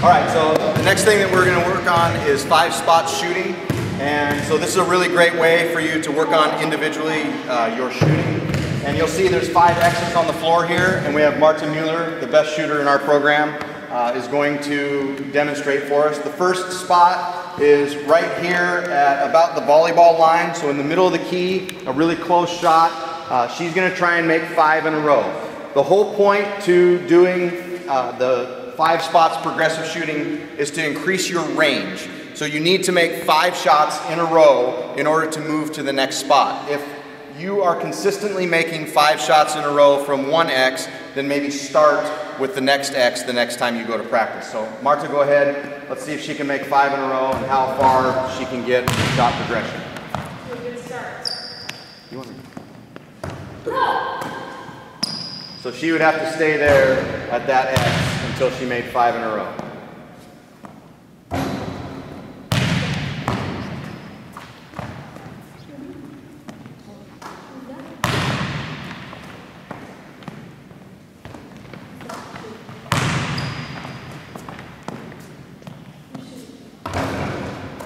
All right, so the next thing that we're going to work on is 5-spot shooting. And so this is a really great way for you to work on individually your shooting. And you'll see there's 5 X's on the floor here, and we have Marta Mueller, the best shooter in our program, is going to demonstrate for us. The first spot is right here at about the volleyball line, so in the middle of the key, a really close shot. She's going to try and make 5 in a row. The whole point to doing the 5 spots progressive shooting is to increase your range. So you need to make 5 shots in a row in order to move to the next spot. If you are consistently making 5 shots in a row from one X, then maybe start with the next X the next time you go to practice. So Marta, go ahead. Let's see if she can make 5 in a row and how far she can get in shot progression. So good start. You want to... So she would have to stay there at that X until she made 5 in a row.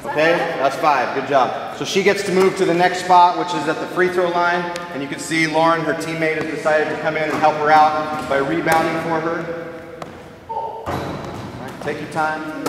Okay, that's 5, good job. So she gets to move to the next spot, which is at the free throw line, and you can see Lauren, her teammate, has decided to come in and help her out by rebounding for her. All right, take your time.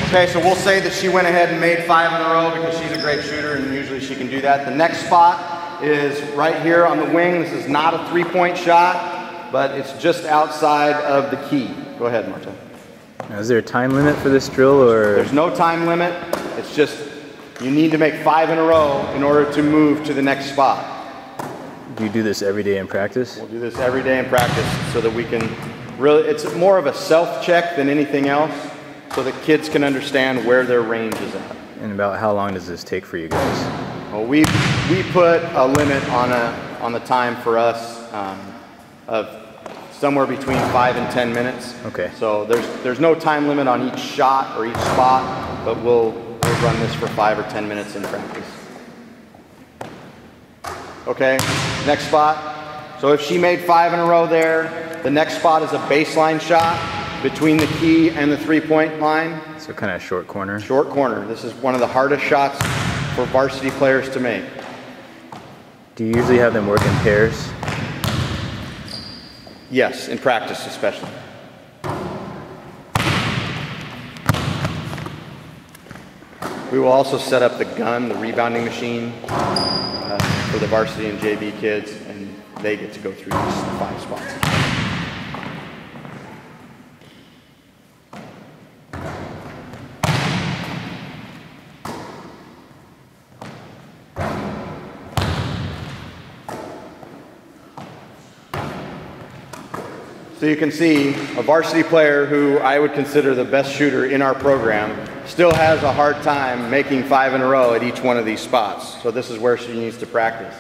Okay, so we'll say that she went ahead and made 5 in a row because she's a great shooter and usually she can do that. The next spot is right here on the wing. This is not a 3-point shot, but it's just outside of the key. Go ahead, Marta. Now, is there a time limit for this drill, or? There's no time limit. It's just you need to make 5 in a row in order to move to the next spot. Do you do this every day in practice? We'll do this every day in practice so that we can really, it's more of a self-check than anything else, so that kids can understand where their range is at. And about how long does this take for you guys? Well, we put a limit on the time for us of somewhere between 5 and 10 minutes. Okay. So there's no time limit on each shot or each spot, but we'll run this for 5 or 10 minutes in practice. Okay, next spot. So if she made 5 in a row there, the next spot is a baseline shot between the key and the 3-point line. So kind of short corner? Short corner. This is one of the hardest shots for varsity players to make. Do you usually have them work in pairs? Yes, in practice especially. We will also set up the gun, the rebounding machine, for the varsity and JV kids, and they get to go through these 5 spots. So you can see a varsity player who I would consider the best shooter in our program still has a hard time making 5 in a row at each one of these spots. So this is where she needs to practice.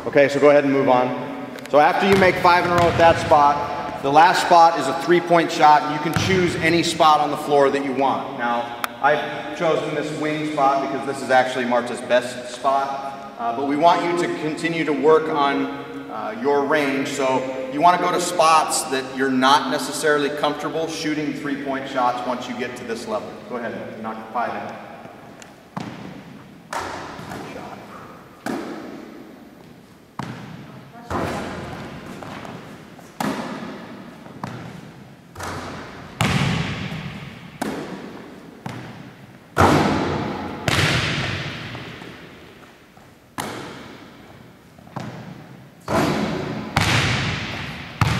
Okay, so go ahead and move on. So after you make 5 in a row at that spot, the last spot is a 3-point shot, and you can choose any spot on the floor that you want. Now, I've chosen this wing spot because this is actually Marta's best spot, but we want you to continue to work on your range. So you want to go to spots that you're not necessarily comfortable shooting 3-point shots once you get to this level. Go ahead, knock 5 in.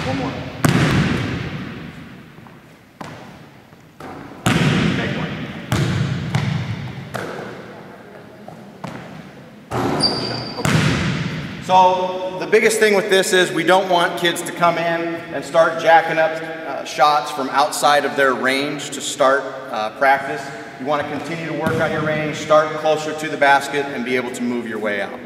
One more. Make 1. Okay. So the biggest thing with this is we don't want kids to come in and start jacking up shots from outside of their range to start practice. You want to continue to work on your range, start closer to the basket, and be able to move your way out.